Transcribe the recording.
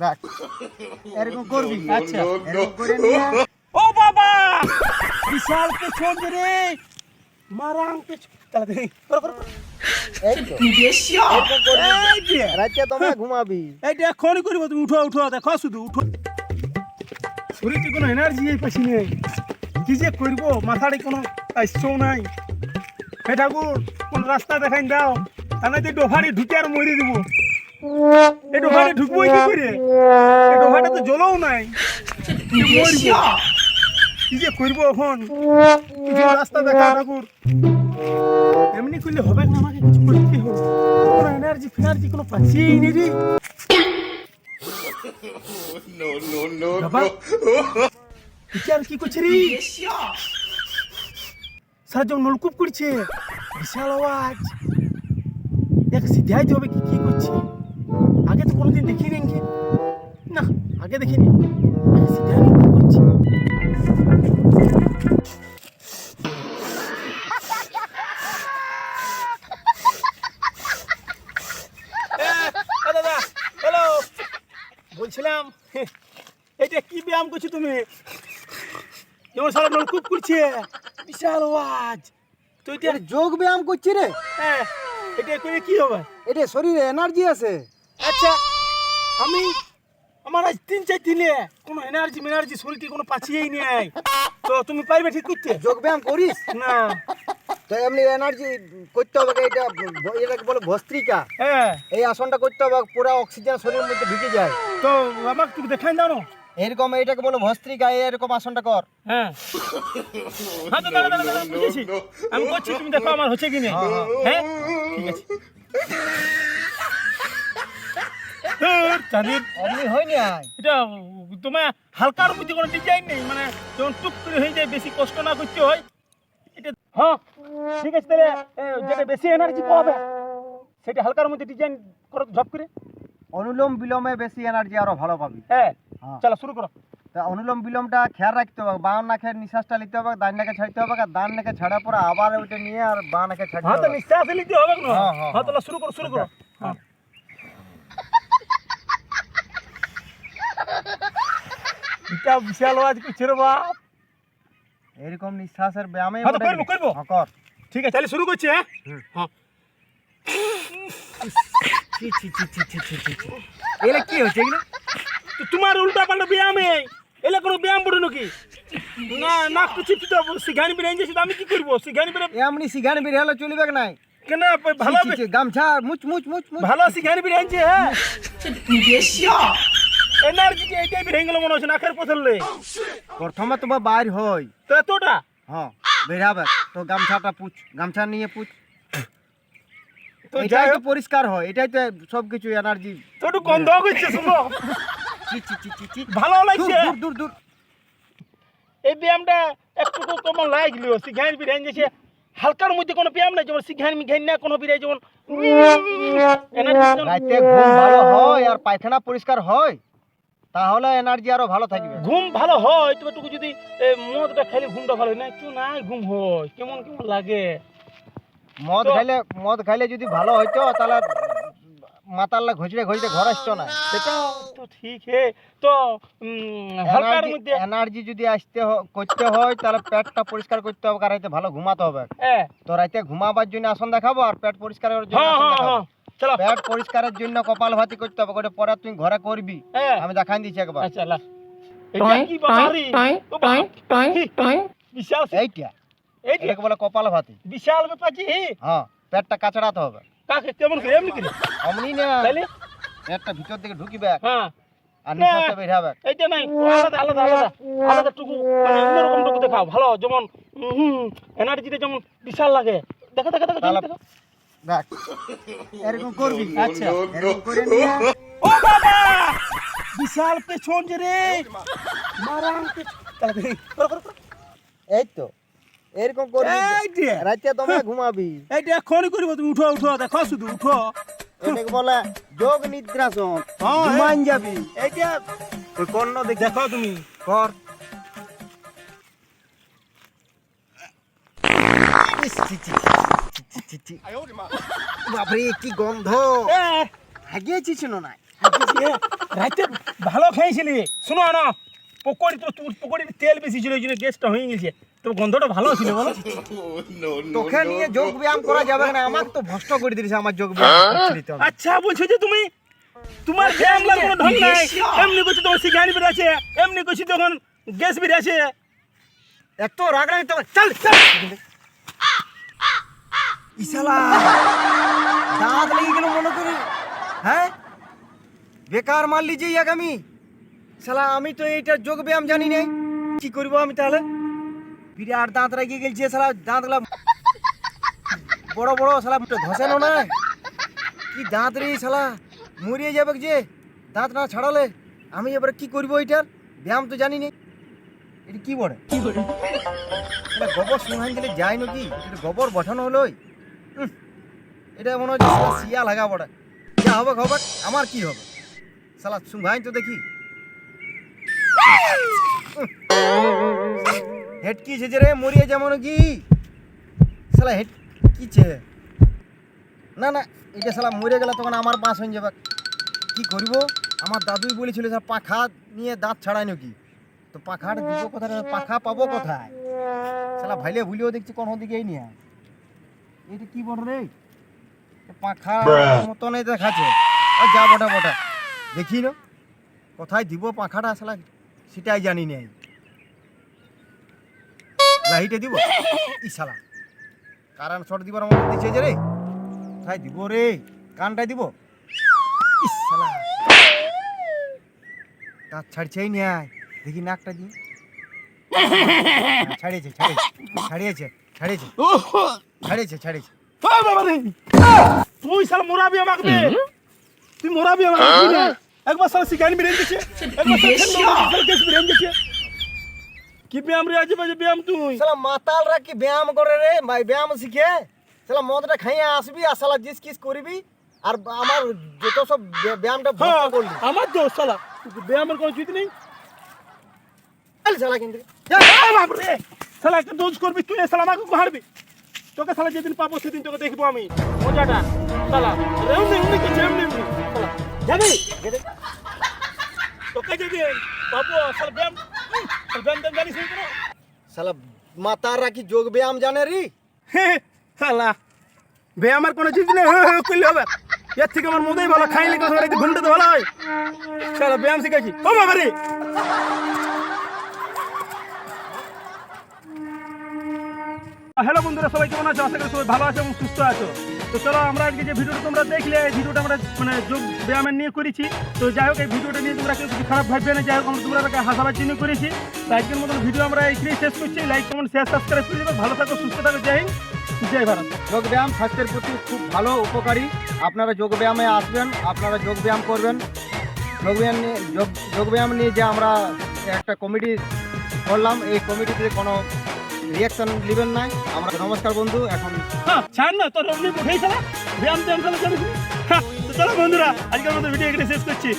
দেখ এরকম করবি। আচ্ছা এরকম করে নিয়ে ও বাবা বিশাল পেছন রে মারাং পেছন তাড়াতাড়ি করো করো করো। এই তো এরকম করবি। এই যে রাতে তোমরা ঘুমাবি। এইটা এখনই করবো তুমি উঠো উঠো দেখো শুধু উঠো শরীরে কোনো এনার্জি এই পাশে নেই কি যে করবো মাথায় কোনো আইসও নাই হে ঠাকুর কোন রাস্তা দেখাই দাও তা নয় ডোভারি ঢুকে আর মরে দিব এই ডোভারি ঢুকবো কি করে এই ডোভাটা তো জলও নাই কি মরবো কি যে করবো এখন কিছু রাস্তা দেখা ঠাকুর এমনি করলে হবে না আমাকে কিছু করতে হবে কোনো এনার্জি ফেনার্জি কোনো পাচ্ছিই নেই রে বাবা তুই আর কি করছিস রে সারা যখন নলকূপ করছে বিশাল আওয়াজ দেখ সিধাই হবে কি কি করছে আগে তো কোনোদিন দেখিনি নাকি না আগে দেখিনি আগে সিধাই কি করছে দাদা হ্যালো বলছিলাম এইটা কি ব্যায়াম করছো তুমি যেমন সারা নলকূপ করছে বিশাল আওয়াজ তো এটা এটা যোগ ব্যায়াম করছি রে। হ্যাঁ এটা করে কি হবে এটা শরীরে এনার্জি আছে। আচ্ছা আমি আমার আজ 3-4 দিনে কোনো এনার্জি শরীরটি কোনো পাচ্ছিই নেই তো তুমি পারবে ঠিক করতে যোগ ব্যায়াম করিস না তো এমনি এনার্জি করতে হবে। এটা এটাকে বলে ভস্ত্রিকা। হ্যাঁ এই আসনটা করতে হবে, পুরো অক্সিজেন শরীরের মধ্যে ঢুকে যায়। তো আমাকে তুমি দেখাই দাও না এরকম এটাকে বলে ভস্ত্রিকা। এরকম আসনটা কর। হ্যাঁ হ্যাঁ তো দাঁড়া দাঁড়া বুঝেছি আমি করছি তুমি দেখো আমার হচ্ছে কি না হ্যাঁ ঠিক আছে চাঁদির এমনি হয়নি আয়। এটা তোমার হালকার মধ্যে কোনো ডিজাইন নেই মানে যেমন টুক করে হয়ে যায় বেশি কষ্ট না করতে হয় এটা হ্যাঁ ঠিক আছে তাহলে যেটা বেশি এনার্জি পাবে সেটা হালকার মধ্যে ডিজাইন করো ঝপ করে অনুলোম বিলোমে বেশি এনার্জি আরো ভালো পাবি। হ্যাঁ হ্যাঁ। চলো শুরু করো তা অনুলোম বিলোমটা খেয়াল রাখতে হবে। বাঁ নাকে নিঃশ্বাসটা নিতে হবে, ডান নাকে ছাড়তে হবে, আর ডান নাকে ছাড়ার পরে আবার ওইটা নিয়ে আর বাঁ নাকে ছাড়তে হ্যাঁ তো হবে। নিঃশ্বাস নিতে হবে না হ্যাঁ, হ্যাঁ, হ্যাঁ তাহলে শুরু করো হ্যাঁ এটা বিশাল আওয়াজ করছে রে বাপ এরকম নিঃশ্বাসের ব্যায়ামে হ্যাঁ তো করবো হ্যাঁ, কর। ঠিক আছে তাহলে শুরু করছি হ্যাঁ হ্যাঁ ছি ছি ছি ছি ছি ছি ছি ছি। এগুলো কি হচ্ছে এগুলো? তো তোমার উল্টা পাল্টা ব্যায়াম এলে কোনো ব্যায়াম বলে নাকি না নাক তো চিপতে হবে সিগানি বেরিয়ে যাচ্ছে আমি কি করবো সিগানি বেরিয়ে এমনি সিগান বেরিয়ে হলে চলবে নাই। কেন ভালো ছি, ছি, ছি, গামছা মুচ মুচ মুচ মুচ। ভালো সিগানি বেরিয়ে আনছে হ্যাঁ এনার্জি এইটাই বেরিয়ে গেল মনে হচ্ছে নাকের পথলে প্রথমে তোমার বাইর হয় তো এতটা হ্যাঁ বেরাবে তো গামছাটা পুছ, গামছা নিয়ে পুছ। তো যাই এটাই তো হোক পরিষ্কার হয়, এটাই তো সবকিছু এনার্জি। তো একটু গন্ধ করছে শুনো ছি ছি ছি ছি ছি। ভালো দূর লাগছে দূর দূর দূর। এই ব্যায়ামটা একটু কেমন লাগলো সিগানি বেরিয়ে যাচ্ছে হালকার মধ্যে কোনো ব্যায়াম নাই যেমন সিগানি মিঘানি না কোনো বেরিয়ে যেমন রাতে ঘুম ভালো হয় আর পায়খানা পরিষ্কার হয় তাহলে এনার্জি আরো ভালো থাকবে। ঘুম ভালো হয় তবে টুকু যদি মদটা খেলে ঘুমটা ভালো হয় না একটু নাই ঘুম হয় কেমন কেমন লাগে মদ খাইলে যদি ভালো হইতো তাহলে মাতাল্লা ঘষড়ে ঘষড়ে ঘর আসতো না। সেটা তো ঠিক হে তো হালকার মধ্যে এনার্জি যদি করতে হয় তাহলে পেটটা পরিষ্কার করতে হবে, আর রাতে ভালো ঘুমাতে হবে। হ্যাঁ তো রাতে ঘুমাবার জন্য আসন দেখাবো আর পেট পরিষ্কারের জন্য হ্যাঁ আসন হ্যাঁ দেখাবো। হ্যাঁ চলো পেট পরিষ্কারের জন্য কপালভাতি করতে হবে, ওটা পরে তুই ঘরে করবি। হ্যাঁ আমি দেখাই দিচ্ছি একবার। আচ্ছা লা এটা কি বাড়ি বিশাল এইটা এইটা এটাকে বলে কপালভাতি। বিশাল ব্যাপার জি হ্যাঁ পেটটা কাচড়াতে হবে। কাকে কেমন করে এমনি করে অমনি না, তাইলে পেটটা ভিতর দিকে ঢুকিবে হ্যাঁ আর নিঃশ্বাসটা বের হবে। এইটা নাই আলাদা আলাদা আলাদা আলাদা টুকু মানে অন্যরকম টুকু দেখাও ভালো যেমন এনার্জিটা যেমন বিশাল লাগে দেখো দেখো দেখো তাহলে দেখো দেখ এরকম করবি। আচ্ছা এরকম করে নিয়ে ও বাবা বিশাল পেছন যে রে মারাং পেছন তাড়াতাড়ি করো করো করো এই তো এরকম করবি। এইটা রাতে তোমরা ঘুমাবি। এইটা এখনই করবো তুমি উঠো উঠো দেখো শুধু উঠো এটাকে বলে যোগ নিদ্রাসন। হ্যাঁ, ঘুমান যাবি। এইটা ওই কর্ণ দেখো তুমি কর। বাপরে কি গন্ধ। এ হাগিয়েছিস না? হাগিয়েছি, রাতে ভালো খেয়েছিলি শোনো না পকোড়ি তো তোর পকোড়ির তেল বেশি ছিল এই জন্য গ্যাসটা হয়ে গেছে তো গন্ধটা ভালো ছিল বলো তোকে নিয়ে যোগ ব্যায়াম করা যাবে না, আমাকে তো ভ্রষ্ট করে দিয়েছে আমার যোগ ব্যায়াম করতে দিতে হবে। আচ্ছা বলছো যে তুমি তোমার ব্যায়াম লাগ কোনো ঢং নাই এমনি করছি তোমার সিগানি বেরাছে এমনি করছি তখন গ্যাস বেরাছে এত রাগ লাগে তো চল চল ইসালা দাঁত লেগে গেল মনে করি, হ্যাঁ বেকার মারলি যে ইয়াক আমি শালা, আমি তো এইটা যোগ ব্যায়াম জানি নাই, কি করবো আমি তাহলে? বিরাট দাঁত রেগে গেলছে শালা, দাঁতগুলা বড় বড় শালা ঘষানো না, কি দাঁত রে শালা, মরিয়ে যাবে যে দাঁত না ছাড়ালে। আমি এবারে কি করবো এইটার ব্যায়াম তো জানি নি, এটা কি বলে এটা গোবর সুহান দিলে যায় নাকি, এটা গোবর বসানো হলো এটা মনে হচ্ছে শিয়া লাগা বড়া, যা হবে খবর আমার কি হবে শালা, সুহাইন তো দেখি হেড কি ছে রে, মরিয়ে যেমন কি শালা হেড কি ছে, না না এটা শালা মরে গেলে তখন আমার বাঁশ হয়ে যাবে, কি করব? আমার দাদুই বলেছিল স্যার পাখা নিয়ে দাঁত ছাড়াই নাকি, তো পাখাটা দিব কোথায়, পাখা পাবো কোথায় শালা, ভাইলে ভুলিও দেখছি কোন দিকেই নিয়ে, এটা কি বল রে, পাখা মতন এই দেখাচ্ছে, যা বটা বটা দেখি না কোথায় দিব পাখাটা শালা, সেটাই জানি না, লাইটে দিব ই শালা, কারণ শর্ট দিবার মতো দিচ্ছে যে রে, কোথায় দিব রে, কানটাই দিব ইস শালা, দাঁত ছাড়ছেই নাই, দেখি নাকটা দি, ছাড়িয়েছে ছাড়িয়েছে ছাড়িয়েছে ছাড়িয়েছে ছাড়িয়েছে ছাড়িয়েছে, ওই বাবা রে তুই শালা মোরাবি আমাকে দে, তুই মোরাবি আমাকে দে, একবার শালা সিগানি বেরিয়ে গেছে, একবার শালা গ্যাস বেরিয়ে গেছে, কি ব্যায়াম রে আজে বাজে ব্যায়াম তুই শালা মাতালরা কি ব্যায়াম করে রে ভাই, ব্যায়াম শিখে শালা মদটা খাইয়ে আসবি আর শালা জিস কিস করবি, আর আমার যত সব ব্যায়ামটা ভর্তি করলি, আমার দোষ শালা ব্যায়ামের কোনো চিন্তা নেই, চল শালা কিন্তু বাপরে শালা একটা দোষ করবি তুই, শালা আমাকে মারবি, তোকে শালা যেদিন পাবো সেদিন তোকে দেখবো আমি মজাটা, শালা এমনি এমনি কিছু এমনি এমনি শালা জানি তোকে যেদিন পাবো শালা ব্যায়াম ব্যায়াম ট্যায়াম জানিস না কোনো? শালা মাতালরা কি যোগ ব্যায়াম জানে রে, শালা ব্যায়ামের কোনো চিন্তা নেই, করলে হবে, এর থেকে আমার মজাই ভালো, খাইলে কথা ঘুমটা তো ভালো হয়, শালা ব্যায়াম শিখেছি ও বাবা রে। হ্যালো বন্ধুরা, সবাই কেমন আছো? আশা করি সবাই ভালো আছো এবং সুস্থ আছো। তো চলো আমরা আজকে যে ভিডিওটা তোমরা দেখলে, এই ভিডিওটা আমরা মানে যোগ ব্যায়ামের নিয়ে করেছি। তো যাই হোক এই ভিডিওটা নিয়ে তোমরা কেউ কিছু খারাপ ভাববে না, যাই হোক আমরা তোমরা হাসাবার জন্য করেছি। তো আজকের মতন ভিডিও আমরা এইখানেই শেষ করছি। লাইক কমেন্ট শেয়ার সাবস্ক্রাইব করে দেবে। ভালো থাকো, সুস্থ থাকো, জয় হিন্দ, জয় ভারত। যোগ ব্যায়াম স্বাস্থ্যের প্রতি খুব ভালো উপকারী, আপনারা যোগ ব্যায়ামে আসবেন, আপনারা যোগ ব্যায়াম করবেন। যোগ ব্যায়াম নিয়ে যে আমরা একটা কমিটি করলাম, এই কমিটিতে কোনো রিয়াকশন নেবেন নাই। আমরা নমস্কার বন্ধু, এখন হ্যাঁ ছাড় না তোর অমনি উঠেই চলা ব্যায়াম ট্যায়াম চলা চলে। তো চলো বন্ধুরা আজকের মতো ভিডিও এখানে শেষ করছি।